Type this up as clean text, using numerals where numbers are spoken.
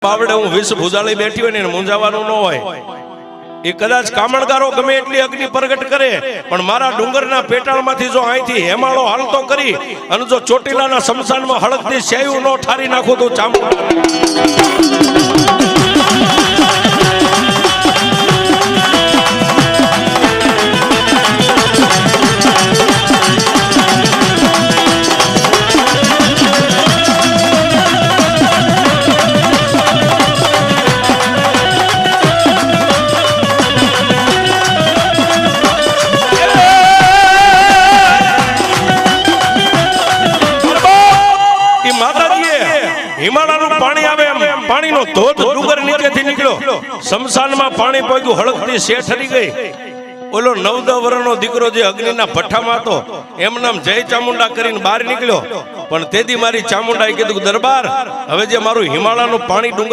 પાવડે હું વિષ ભૂજાળી બેઠી હોય ને મૂંઝાવાનું ન હોય. એ કદાચ કામણગારો ગમે એટલી અગ્નિ પ્રગટ કરે પણ મારા ડુંગરના પેટાળમાંથી જો અહીંથી હેમાળો હાલતો કરી અને જો ચોટીલાના શમશાનમાં હળકથી સ્યાયું ન ઠારી નાખું તો ચામડા હિમાલયનું પાણી આવે એમ પાણીનો ધોધ ડુંગર નીચેથી નીકળ્યો. શમશાનમાં પાણી પહોંચ્યું, હળકથી શેઠ હરી ગઈ. ઓલો 9-10 વર્ષનો દીકરો જે અગ્નિના ભઠ્ઠામાં હતો એમ નામ જય ચામુંડા કરીને બહાર નીકળ્યો. પણ તેથી મારી ચામુંડાએ કીધું, દરબાર હવે જે મારું હિમાલયનું પાણી ડુંગર